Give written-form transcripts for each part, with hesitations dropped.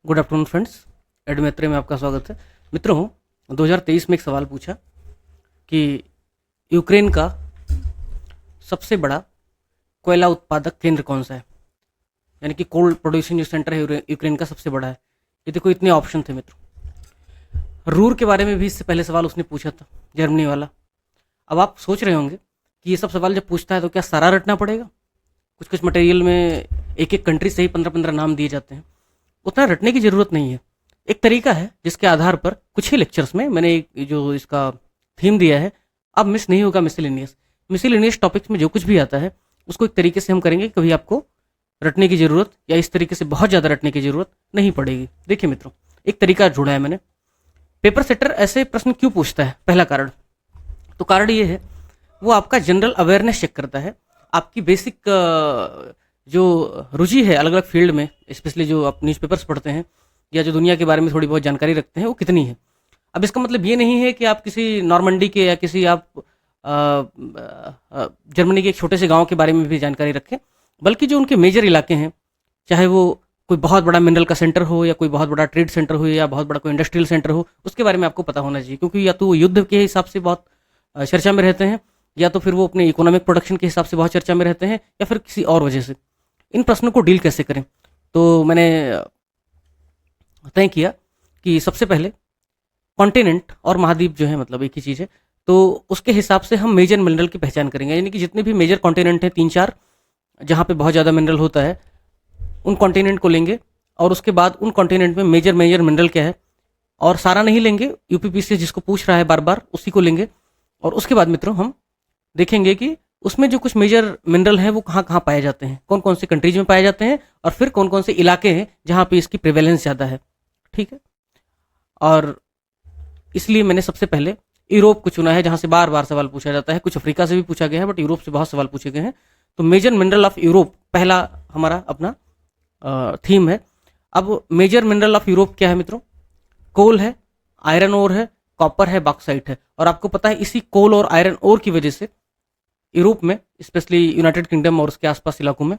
Good afternoon friends. एडमेत्रे में आपका स्वागत है। मित्रों, 2023 में एक सवाल पूछा कि यूक्रेन का सबसे बड़ा कोयला उत्पादक केंद्र कौन सा है, यानी कि कोल प्रोड्यूसिंग जो सेंटर है यूक्रेन का सबसे बड़ा है। ये देखो, इतने ऑप्शन थे मित्रों। रूर के बारे में भी इससे पहले सवाल उसने पूछा था, जर्मनी वाला। अब आप सोच रहे होंगे कि ये सब सवाल जब पूछता है तो क्या सारा रटना पड़ेगा? कुछ कुछ मटेरियल में एक एक कंट्री से ही 15-15 नाम दिए जाते हैं। उतना रटने की ज़रूरत नहीं है। एक तरीका है जिसके आधार पर कुछ ही लेक्चर्स में मैंने जो इसका थीम दिया है, अब मिस नहीं होगा मिसलिनियस टॉपिक्स में जो कुछ भी आता है उसको एक तरीके से हम करेंगे, कभी आपको रटने की ज़रूरत या इस तरीके से बहुत ज़्यादा रटने की ज़रूरत नहीं पड़ेगी। देखिए मित्रों, एक तरीका जोड़ा है मैंने। पेपर सेटर ऐसे प्रश्न क्यों पूछता है? पहला कारण, तो कारण ये है, वो आपका जनरल अवेयरनेस चेक करता है, आपकी बेसिक जो रुचि है अलग अलग फील्ड में, स्पेशली जो आप न्यूज़पेपर्स पढ़ते हैं या जो दुनिया के बारे में थोड़ी बहुत जानकारी रखते हैं, वो कितनी है। अब इसका मतलब ये नहीं है कि आप किसी नॉर्मंडी के या किसी आप जर्मनी के एक छोटे से गांव के बारे में भी जानकारी रखें, बल्कि जो उनके मेजर इलाके हैं, चाहे वो कोई बहुत बड़ा मिनरल का सेंटर हो या कोई बहुत बड़ा ट्रेड सेंटर हो या बहुत बड़ा कोई इंडस्ट्रियल सेंटर हो, उसके बारे में आपको पता होना चाहिए। क्योंकि या तो वो युद्ध के हिसाब से बहुत चर्चा में रहते हैं, या तो फिर वो अपने इकोनॉमिक प्रोडक्शन के हिसाब से बहुत चर्चा में रहते हैं, या फिर किसी और वजह से। इन प्रश्नों को डील कैसे करें, तो मैंने तय किया कि सबसे पहले कॉन्टिनेंट और महाद्वीप जो है मतलब एक ही चीज़ है, तो उसके हिसाब से हम मेजर मिनरल की पहचान करेंगे। यानी कि जितने भी मेजर कॉन्टिनेंट हैं 3-4 जहाँ पे बहुत ज़्यादा मिनरल होता है, उन कॉन्टिनेंट को लेंगे और उसके बाद उन कॉन्टिनेंट में मेजर मिनरल क्या है, और सारा नहीं लेंगे, यूपीपीसी जिसको पूछ रहा है बार बार उसी को लेंगे। और उसके बाद मित्रों हम देखेंगे कि उसमें जो कुछ मेजर मिनरल हैं वो कहाँ कहाँ पाए जाते हैं, कौन कौन से कंट्रीज में पाए जाते हैं, और फिर कौन कौन से इलाके हैं जहाँ पे इसकी प्रिवेलेंस ज़्यादा है। ठीक है, और इसलिए मैंने सबसे पहले यूरोप को चुना है, जहाँ से बार बार सवाल पूछा जाता है। कुछ अफ्रीका से भी पूछा गया है, बट यूरोप से बहुत सवाल पूछे गए हैं। तो मेजर मिनरल ऑफ यूरोप पहला हमारा अपना थीम है। अब मेजर मिनरल ऑफ यूरोप क्या है मित्रों? कोल है, आयरन ओर है, कॉपर है, बॉक्साइट है। और आपको पता है इसी कोल और आयरन ओर की वजह से यूरोप में, स्पेशली यूनाइटेड किंगडम और उसके आसपास इलाकों में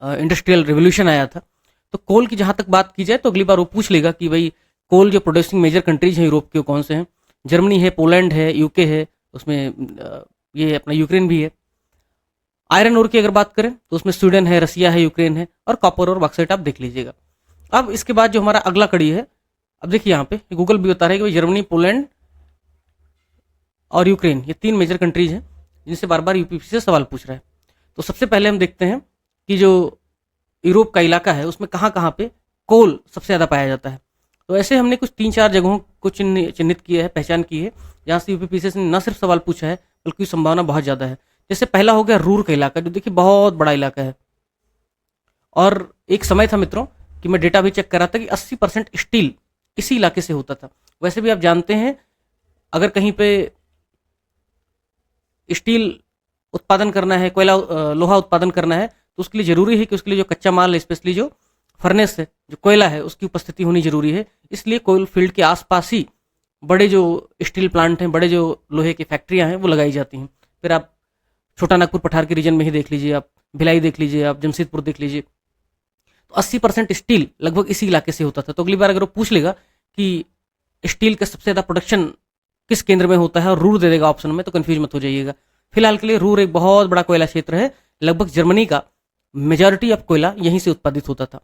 इंडस्ट्रियल रिवोल्यूशन आया था। तो कोल की जहाँ तक बात की जाए तो अगली बार वो पूछ लेगा कि भाई कोल जो प्रोड्यूसिंग मेजर कंट्रीज हैं यूरोप के, कौन से हैं? जर्मनी है, पोलैंड है, यूके है, उसमें ये अपना यूक्रेन भी है। आयरन ओर की अगर बात करें तो उसमें स्वीडन है, रसिया है, यूक्रेन है, और कॉपर और बॉक्साइट आप देख लीजिएगा। अब इसके बाद जो हमारा अगला कड़ी है, अब देखिए यहाँ पे गूगल भी बता रहा है कि भाई जर्मनी, पोलैंड और यूक्रेन, ये 3 मेजर कंट्रीज हैं जिनसे बार बार यूपीपी से सवाल पूछ रहा है। तो सबसे पहले हम देखते हैं कि जो यूरोप का इलाका है उसमें कहाँ कहाँ पे कोल सबसे ज़्यादा पाया जाता है। तो ऐसे हमने कुछ 3-4 जगहों को चिन्हित किया है, पहचान की है, जहाँ से यूपीपी से न सिर्फ सवाल पूछा है बल्कि संभावना बहुत ज़्यादा है। जैसे पहला हो गया रूर का इलाका, जो देखिए बहुत बड़ा इलाका है। और एक समय था मित्रों कि मैं डेटा भी चेक कर रहा था कि 80% स्टील इसी इलाके से होता था। वैसे भी आप जानते हैं, अगर कहीं पे स्टील उत्पादन करना है, कोयला लोहा उत्पादन करना है, तो उसके लिए ज़रूरी है कि उसके लिए जो कच्चा माल है, स्पेशली जो फर्नेस है, जो कोयला है, उसकी उपस्थिति होनी ज़रूरी है। इसलिए कोयल फील्ड के आसपास ही बड़े जो स्टील प्लांट हैं, बड़े जो लोहे की फैक्ट्रियाँ हैं, वो लगाई जाती हैं। फिर आप छोटा नागपुर पठार के रीजन में ही देख लीजिए, आप भिलाई देख लीजिए, आप जमशेदपुर देख लीजिए, तो 80% स्टील लगभग इसी इलाके से होता था। तो अगली बार अगर वो पूछ लेगा कि स्टील का सबसे ज़्यादा प्रोडक्शन किस केंद्र में होता है और रूर दे देगा ऑप्शन में, तो कंफ्यूज मत हो जाइएगा। फिलहाल के लिए रूर एक बहुत बड़ा कोयला क्षेत्र है, लगभग जर्मनी का मेजॉरिटी ऑफ कोयला यहीं से उत्पादित होता था।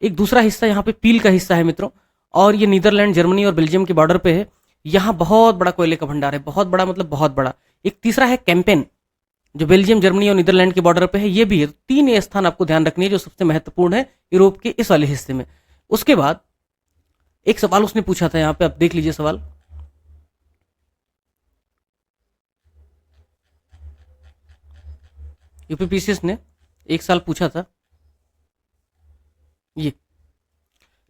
एक दूसरा हिस्सा यहाँ पे पील का हिस्सा है मित्रों, और ये नीदरलैंड, जर्मनी और बेल्जियम के बॉर्डर पे है। यहाँ बहुत बड़ा कोयले का भंडार है, बहुत बड़ा मतलब बहुत बड़ा। एक तीसरा है कैंपेन, जो बेल्जियम, जर्मनी और नीदरलैंड के बॉर्डर पे है, ये भी है। 3 ये स्थान आपको ध्यान रखनी है जो सबसे महत्वपूर्ण है यूरोप के इस वाले हिस्से में। उसके बाद एक सवाल उसने पूछा था, यहाँ पे आप देख लीजिए सवाल। यूपीपीसीएस ने एक साल पूछा था, ये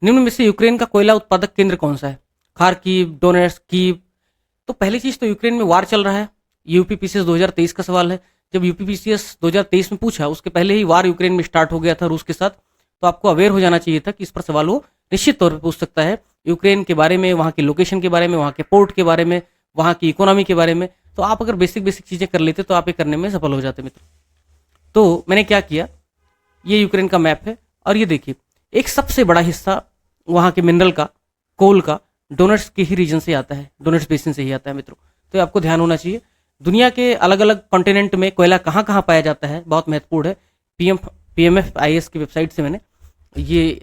निम्न में से यूक्रेन का कोयला उत्पादक केंद्र कौन सा है? Kharkiv, Donetsk, Kyiv. तो पहली चीज तो यूक्रेन में वार चल रहा है। यूपीपीसीएस 2023 का सवाल है। जब यूपीपीसीएस 2023 में पूछा, उसके पहले ही वार यूक्रेन में स्टार्ट हो गया था रूस के साथ। तो आपको अवेयर हो जाना चाहिए था कि इस पर सवाल वो निश्चित तौर पर पूछ सकता है, यूक्रेन के बारे में, वहाँ के लोकेशन के बारे में, वहाँ के पोर्ट के बारे में, वहाँ की इकोनॉमी के बारे में। तो आप अगर बेसिक बेसिक चीज़ें कर लेते तो आप ये करने में सफल हो जाते मित्र। तो मैंने क्या किया, ये यूक्रेन का मैप है, और ये देखिए एक सबसे बड़ा हिस्सा वहाँ के मिनरल का, कोल का, डोनट्स के ही रीजन से आता है, डोनट्स बेसिन से ही आता है मित्रों। तो आपको ध्यान होना चाहिए। दुनिया के अलग अलग कॉन्टिनेंट में कोयला कहाँ कहाँ पाया जाता है, बहुत महत्वपूर्ण है। PMFIS की वेबसाइट से मैंने ये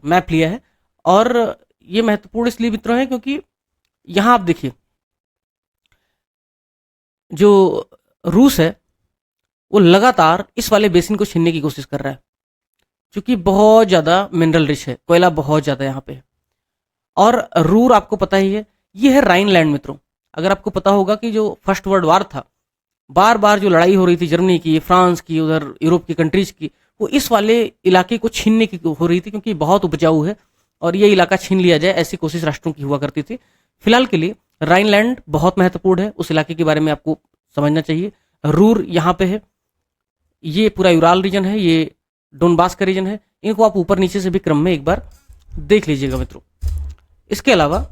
मैप लिया है, और ये महत्वपूर्ण इसलिए मित्रों है क्योंकि यहाँ आप देखिए, जो रूस है वो लगातार इस वाले बेसिन को छीनने की कोशिश कर रहा है, क्योंकि बहुत ज़्यादा मिनरल रिच है, कोयला बहुत ज़्यादा यहाँ पे है। और रूर आपको पता ही है, ये है राइनलैंड मित्रों। अगर आपको पता होगा कि जो फर्स्ट वर्ल्ड वार था, बार बार जो लड़ाई हो रही थी जर्मनी की, फ्रांस की, उधर यूरोप की कंट्रीज की, वो इस वाले इलाके को छीनने की हो रही थी, क्योंकि बहुत उपजाऊ है और ये इलाका छीन लिया जाए, ऐसी कोशिश राष्ट्रों की हुआ करती थी। फिलहाल के लिए राइनलैंड बहुत महत्वपूर्ण है, उस इलाके के बारे में आपको समझना चाहिए। रूर यहाँ पे है, ये पूरा यूराल रीजन है, ये डोनबास का रीजन है। इनको आप ऊपर नीचे से भी क्रम में एक बार देख लीजिएगा मित्रों। इसके अलावा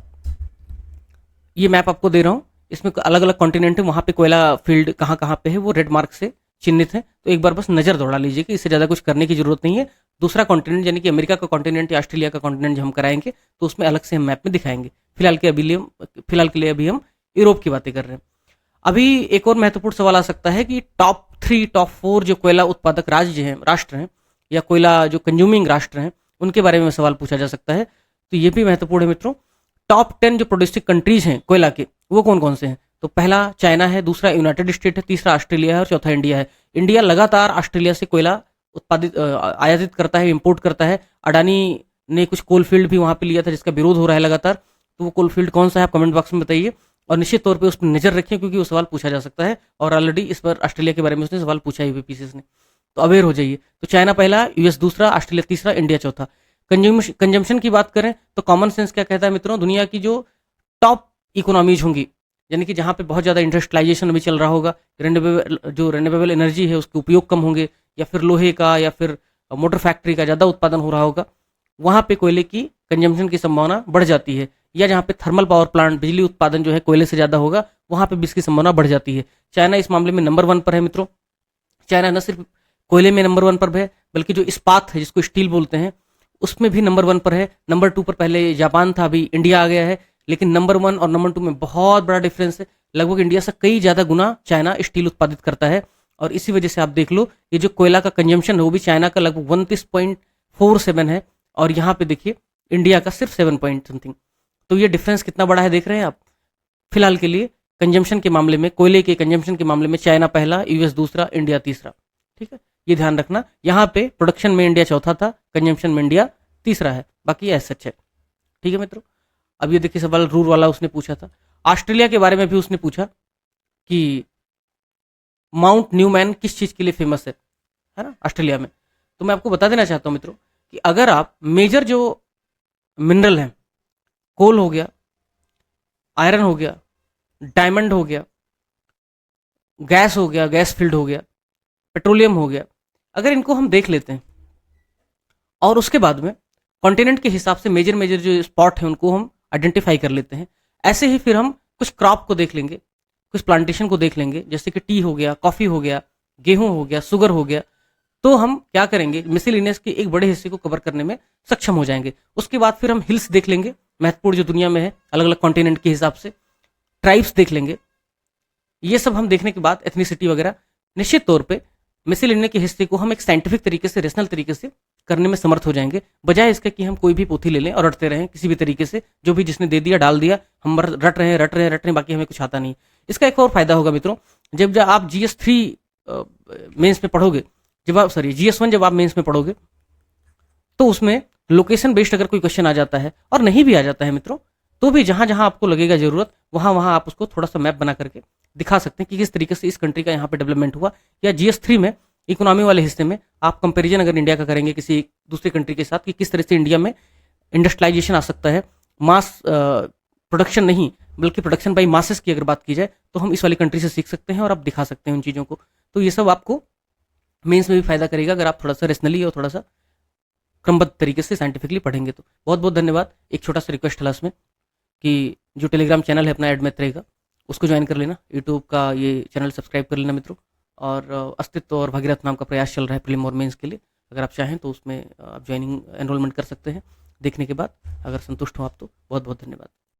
ये मैप आपको दे रहा हूँ, इसमें अलग अलग कॉन्टिनेंट है, वहाँ पे कोयला फील्ड कहाँ कहाँ पे है वो रेड मार्क से चिन्हित है। तो एक बार बस नज़र दौड़ा लीजिए कि इससे ज़्यादा कुछ करने की जरूरत नहीं है। दूसरा कॉन्टिनेंट यानी कि अमेरिका का कॉन्टिनेंट या ऑस्ट्रेलिया का कॉन्टिनेंट जो हम कराएंगे तो उसमें अलग से हम मैप में दिखाएंगे। फिलहाल के लिए अभी हम यूरोप की बातें कर रहे हैं। अभी एक और महत्वपूर्ण सवाल आ सकता है कि टॉप 3 टॉप 4 जो कोयला उत्पादक राज्य हैं, राष्ट्र हैं, या कोयला जो कंज्यूमिंग राष्ट्र हैं, उनके बारे में सवाल पूछा जा सकता है। तो ये भी महत्वपूर्ण है मित्रों। टॉप 10 जो प्रोड्यूसिंग कंट्रीज हैं कोयला के, वो कौन कौन से हैं? तो पहला चाइना है, दूसरा यूनाइटेड स्टेट है, तीसरा ऑस्ट्रेलिया है और चौथा इंडिया है। इंडिया लगातार ऑस्ट्रेलिया से कोयला आयातित करता है, इंपोर्ट करता है। अडानी ने कुछ कोल फील्ड भी वहाँ पे लिया था जिसका विरोध हो रहा है लगातार। तो वो कोल फील्ड कौन सा है आप कमेंट बॉक्स में बताइए, और निश्चित तौर पे उस पर नजर रखें क्योंकि वो सवाल पूछा जा सकता है। और ऑलरेडी इस पर ऑस्ट्रेलिया के बारे में उसने सवाल पूछा है यूपीसीएस ने, तो अवेयर हो जाइए। तो चाइना पहला, यूएस दूसरा, ऑस्ट्रेलिया तीसरा, इंडिया चौथा। कंजम्पशन की बात करें तो कॉमन सेंस क्या कहता है मित्रों, दुनिया की जो टॉप इकोनॉमीज होंगी, यानी कि जहाँ पे बहुत ज़्यादा इंडस्ट्रियलाइजेशन अभी चल रहा होगा, रेन्यूएबल एनर्जी है उसके उपयोग कम होंगे, या फिर लोहे का या फिर मोटर फैक्ट्री का ज़्यादा उत्पादन हो रहा होगा, वहाँ पे कोयले की कंजम्पशन की संभावना बढ़ जाती है। या जहाँ पे थर्मल पावर प्लांट, बिजली उत्पादन जो है कोयले से ज़्यादा होगा, वहाँ पे भी इसकी संभावना बढ़ जाती है। चाइना इस मामले में नंबर 1 पर है मित्रों। चाइना न सिर्फ कोयले में नंबर 1 पर है, बल्कि जो इस्पात है जिसको स्टील बोलते हैं उसमें भी नंबर 1 पर है। नंबर 2 पर पहले जापान था, अभी इंडिया आ गया है। लेकिन नंबर 1 और नंबर 2 में बहुत बड़ा डिफरेंस है, लगभग इंडिया से कई ज़्यादा गुना चाइना स्टील उत्पादित करता है। और इसी वजह से आप देख लो, ये जो कोयला का कंजम्पशन है वो भी चाइना का लगभग 29.47 है, और यहाँ पे देखिए इंडिया का सिर्फ 7 पॉइंट समथिंग। तो ये डिफरेंस कितना बड़ा है देख रहे हैं आप। फिलहाल के लिए कंजम्पशन के मामले में, कोयले के कंजम्पशन के मामले में चाइना पहला, यूएस दूसरा, इंडिया तीसरा। ठीक है, ये ध्यान रखना। यहाँ पे प्रोडक्शन में इंडिया चौथा था, कंजम्पशन में इंडिया तीसरा है, बाकी ऐसा सच है। ठीक है मित्रों, अब ये देखिए सवाल रूर वाला उसने पूछा था। ऑस्ट्रेलिया के बारे में भी उसने पूछा कि माउंट न्यूमैन किस चीज़ के लिए फेमस है ना ऑस्ट्रेलिया में। तो मैं आपको बता देना चाहता हूँ मित्रों कि अगर आप मेजर जो मिनरल हैं, कोल हो गया, आयरन हो गया, डायमंड हो गया, गैस हो गया, गैस फील्ड हो गया, पेट्रोलियम हो गया, अगर इनको हम देख लेते हैं और उसके बाद में कॉन्टिनेंट के हिसाब से मेजर मेजर जो स्पॉट हैं उनको हम आइडेंटिफाई कर लेते हैं, ऐसे ही फिर हम कुछ क्रॉप को देख लेंगे, कुछ प्लांटेशन को देख लेंगे, जैसे कि टी हो गया, कॉफ़ी हो गया, गेहूं हो गया, शुगर हो गया, तो हम क्या करेंगे, मिसलिनियस के एक बड़े हिस्से को कवर करने में सक्षम हो जाएंगे। उसके बाद फिर हम हिल्स देख लेंगे, महत्वपूर्ण जो दुनिया में है अलग अलग कॉन्टिनेंट के हिसाब से, ट्राइब्स देख लेंगे। ये सब हम देखने के बाद एथनिसिटी वगैरह, निश्चित तौर पे मिसलिनियस के हिस्से को हम एक साइंटिफिक तरीके से, रेशनल तरीके से करने में समर्थ हो जाएंगे, बजाय इसके कि हम कोई भी पोथी ले लें और रटते रहें किसी भी तरीके से, जो भी जिसने दे दिया डाल दिया, हम रट रहे हैं, बाकी हमें कुछ आता नहीं। इसका एक और फायदा होगा मित्रों, जब आप GS3 मेंस में पढ़ोगे, GS1 जब आप मेंस में पढ़ोगे, तो उसमें लोकेशन बेस्ड अगर कोई क्वेश्चन आ जाता है, और नहीं भी आ जाता है मित्रों, तो भी जहां जहां आपको लगेगा जरूरत, वहां वहां आप उसको थोड़ा सा मैप बना करके दिखा सकते हैं कि किस तरीके से इस कंट्री का यहाँ पे डेवलपमेंट हुआ। या GS3 में इकोनॉमी वाले हिस्से में आप कंपैरिजन अगर इंडिया का करेंगे किसी दूसरे कंट्री के साथ, कि किस तरह से इंडिया में इंडस्ट्रियलाइजेशन आ सकता है, मास प्रोडक्शन नहीं बल्कि प्रोडक्शन बाई मासेस की अगर बात की जाए, तो हम इस वाली कंट्री से सीख सकते हैं और आप दिखा सकते हैं उन चीज़ों को। तो ये सब आपको मेंस में भी फायदा करेगा अगर आप थोड़ा सा रेशनली और थोड़ा सा क्रमबद्ध तरीके से साइंटिफिकली पढ़ेंगे। तो बहुत बहुत धन्यवाद। एक छोटा सा रिक्वेस्ट है लास्ट में कि जो टेलीग्राम चैनल है अपना एड में रहेगा, उसको ज्वाइन कर लेना, यूट्यूब का ये चैनल सब्सक्राइब कर लेना मित्रों। और अस्तित्व और भगीरथ नाम का प्रयास चल रहा है प्रीलिम और मेंस के लिए, अगर आप चाहें तो उसमें आप ज्वाइनिंग एनरोलमेंट कर सकते हैं। देखने के बाद अगर संतुष्ट हो आप तो बहुत बहुत धन्यवाद।